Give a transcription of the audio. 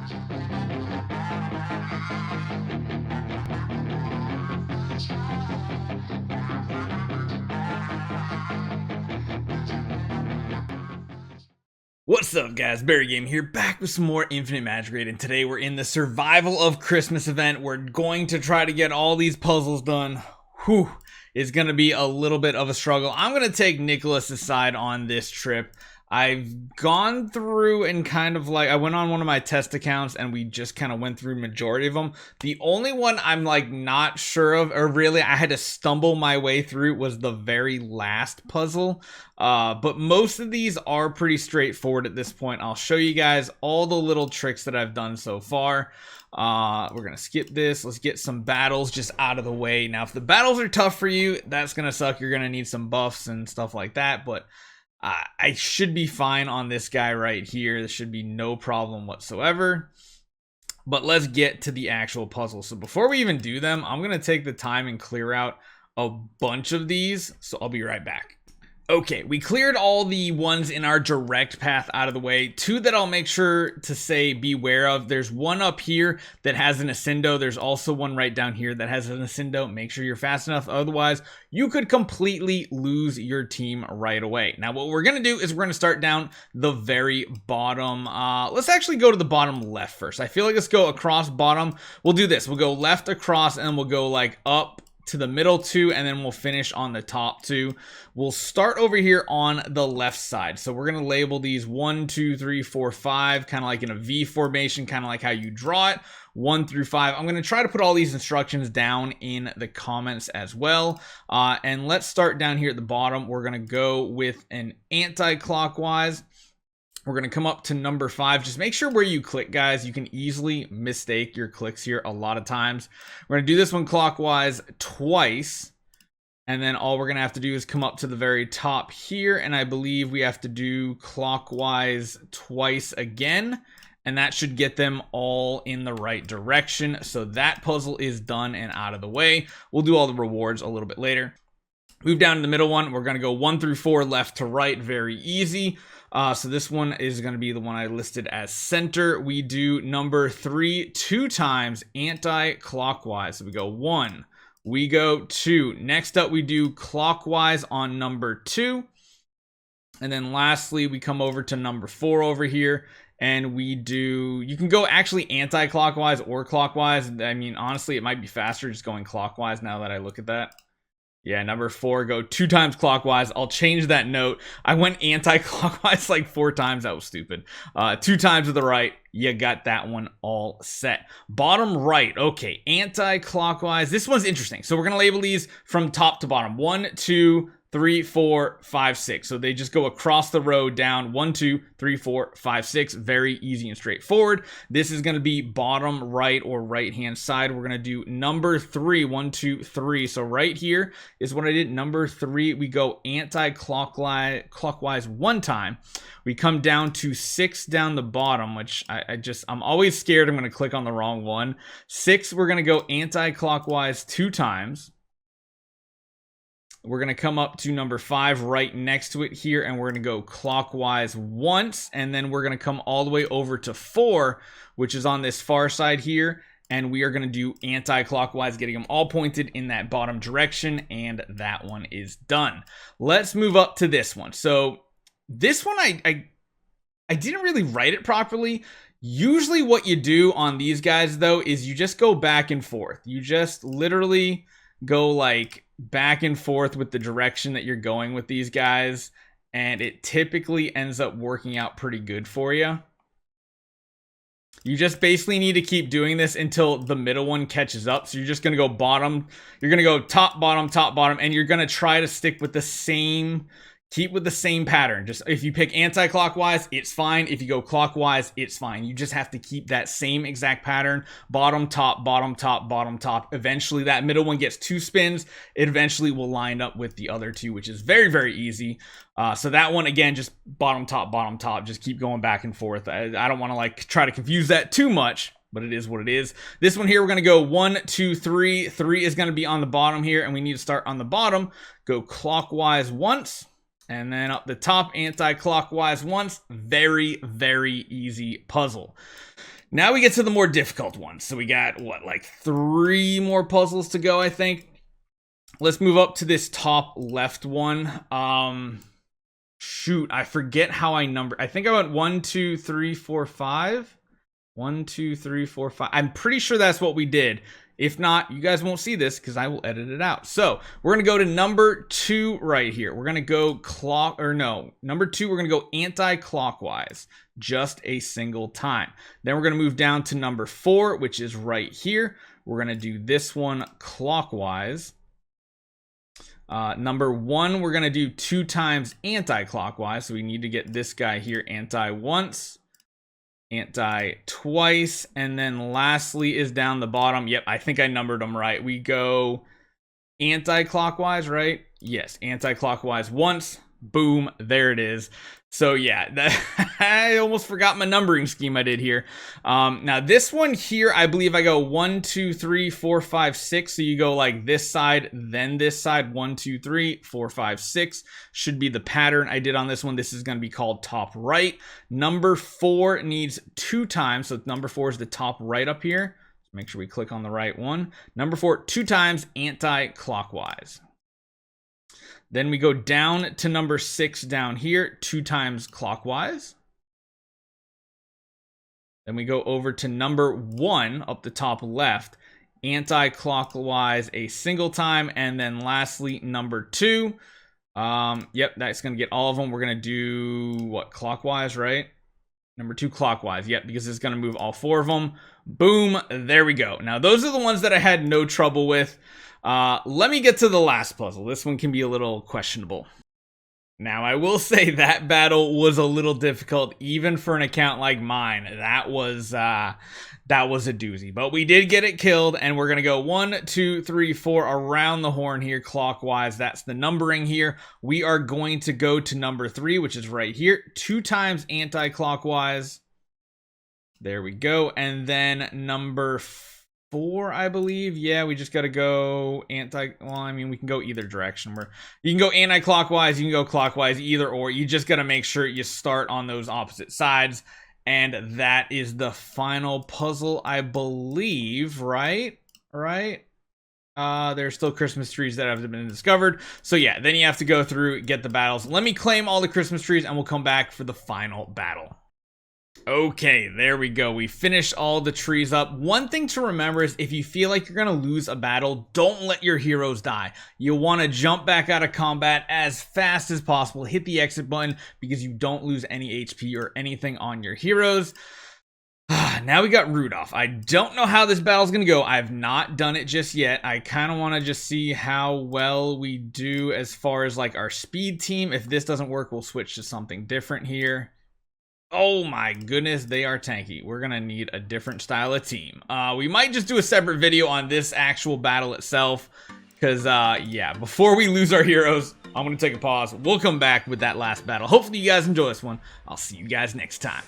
What's up guys, BARRYGAMING here, back with some more Infinite Magicraid, and today we're in the Survival of Christmas event. We're going to try to get all these puzzles done. Whew, it's going to be a little bit of a struggle. I'm going to take Nicholas's side on this trip. I've gone through and I went on one of my test accounts and we just kind of went through majority of them. The only one I'm not sure of, or really I had to stumble my way through, was the very last puzzle. But most of these are pretty straightforward at this point. I'll show you guys all the little tricks that I've done so far. We're gonna skip this. Let's get some battles just out of the way. Now, if the battles are tough for you, that's gonna suck. You're gonna need some buffs and stuff like that, but I should be fine on this guy right here. There should be no problem whatsoever. But let's get to the actual puzzle. So before we even do them, I'm going to take the time and clear out a bunch of these. So I'll be right back. Okay, we cleared all the ones in our direct path out of the way. Two that I'll make sure to say beware of. There's one up here that has an ascendo. There's also one right down here that has an ascendo. Make sure you're fast enough. Otherwise, you could completely lose your team right away. Now, what we're going to do is we're going to start down the very bottom. Let's actually go to the bottom left first. I feel like let's go across bottom. We'll do this. We'll go left across and we'll go like up to the middle two, and then we'll finish on the top two. We'll start over here on the left side. So we're going to label these 1, 2, 3, 4, 5, kind of like in a V formation, kind of like how you draw it, 1 through 5. I'm going to try to put all these instructions down in the comments as well. And let's start down here at the bottom. We're going to go with an anti-clockwise. We're going to come up to number 5. Just make sure where you click, guys. You can easily mistake your clicks here a lot of times. We're going to do this one clockwise twice. And then all we're going to have to do is come up to the very top here. And I believe we have to do clockwise twice again. And that should get them all in the right direction. So that puzzle is done and out of the way. We'll do all the rewards a little bit later. Move down to the middle one. We're going to go 1 through 4 left to right. Very easy. So this one is going to be the one I listed as center. We do number 3 2 times anti-clockwise. So we go 1, we go 2. Next up, we do clockwise on number 2. And then lastly, we come over to number 4 over here. And we do, you can go actually anti-clockwise or clockwise. I mean, honestly, it might be faster just going clockwise now that I look at that. Yeah, number 4, go 2 times clockwise. I'll change that note. I went anti-clockwise like 4 times. That was stupid. 2 times to the right. You got that one all set. Bottom right. Okay, anti-clockwise. This one's interesting. So we're going to label these from top to bottom. 1, 2, 3, 4, 5, 6. So they just go across the row down 1, 2, 3, 4, 5, 6. Very easy and straightforward. This is going to be bottom right or right hand side. We're going to do number 3. 1, 2, 3. So right here is what I did. Number 3. We go anti-clockwise 1 time. We come down to 6 down the bottom, which I'm always scared I'm going to click on the wrong one. 6. We're going to go anti-clockwise 2 times. We're going to come up to number 5 right next to it here, and we're going to go clockwise once, and then we're going to come all the way over to 4, which is on this far side here, and we are going to do anti-clockwise, getting them all pointed in that bottom direction, and that one is done. Let's move up to this one. So this one, I didn't really write it properly. Usually what you do on these guys, though, is you just go back and forth. You just literally go like back and forth with the direction that you're going with these guys, and it typically ends up working out pretty good for you. You just basically need to keep doing this until the middle one catches up. So you're just going to go bottom, you're going to go top, bottom, and you're going to try to stick with the same, keep with the same pattern. Just if you pick anti-clockwise, it's fine. If you go clockwise, it's fine. You just have to keep that same exact pattern. Bottom, top, bottom, top, bottom, top. Eventually that middle one gets 2 spins. It eventually will line up with the other 2, which is very, very easy. So that one, again, just bottom, top. Just keep going back and forth. I don't want to like try to confuse that too much, but it is what it is. This one here, we're going to go 1, 2, 3. 3 is going to be on the bottom here, and we need to start on the bottom. Go clockwise once. And then up the top, anti-clockwise once. Very, very easy puzzle. Now we get to the more difficult ones. So we got, what, like 3 more puzzles to go, I think. Let's move up to this top left one. Shoot, I forget how I number. I think I went 1, 2, 3, 4, 5. 1, 2, 3, 4, 5. I'm pretty sure that's what we did. If not, you guys won't see this because I will edit it out. So we're going to go to number 2 right here. We're going to go number 2, we're going to go anti-clockwise just a single time. Then we're going to move down to number 4, which is right here. We're going to do this one clockwise. Number 1, we're going to do 2 times anti-clockwise. So we need to get this guy here, anti once, anti twice, and then lastly is down the bottom. Yep, I think I numbered them right. We go anti-clockwise, right? Yes, anti-clockwise once. Boom, there it is. So yeah, I almost forgot my numbering scheme I did here. Now this one here, I believe I go 1, 2, 3, 4, 5, 6. So you go like this side, then this side, 1, 2, 3, 4, 5, 6 should be the pattern I did on this one. This is going to be called top right. Number 4 needs 2 times. So number 4 is the top right up here. Make sure we click on the right one. Number 4, 2 times anti-clockwise. Then we go down to number 6 down here, 2 times clockwise. Then we go over to number 1 up the top left, anti-clockwise a single time. And then lastly, number 2. Yep, that's going to get all of them. We're going to do what, clockwise, right? Number 2 clockwise. Yep, because it's going to move all 4 of them. Boom, there we go. Now those are the ones that I had no trouble with. Let me get to the last puzzle. This one can be a little questionable. Now, I will say that battle was a little difficult, even for an account like mine. That was a doozy, but we did get it killed, and we're gonna go 1, 2, 3, 4 around the horn here, clockwise. That's the numbering here. We are going to go to number 3, which is right here, 2 times anti-clockwise. There we go, and then number 4, I believe. Yeah, we just got to go well, I mean, we can go either direction. You can go anti-clockwise, you can go clockwise, either or. You just got to make sure you start on those opposite sides. And that is the final puzzle, I believe, right? There's still Christmas trees that haven't been discovered. So yeah, then you have to go through, get the battles. Let me claim all the Christmas trees and we'll come back for the final battle. Okay, there we go. We finished all the trees up. One thing to remember is if you feel like you're going to lose a battle, don't let your heroes die. You want to jump back out of combat as fast as possible. Hit the exit button because you don't lose any HP or anything on your heroes. Now we got Rudolph. I don't know how this battle's going to go. I've not done it just yet. I kind of want to just see how well we do as far as like our speed team. If this doesn't work, we'll switch to something different here. Oh my goodness, they are tanky. We're gonna need a different style of team. We might just do a separate video on this actual battle itself, because yeah, before we lose our heroes, I'm gonna take a pause. We'll come back with that last battle. Hopefully you guys enjoy this one. I'll see you guys next time.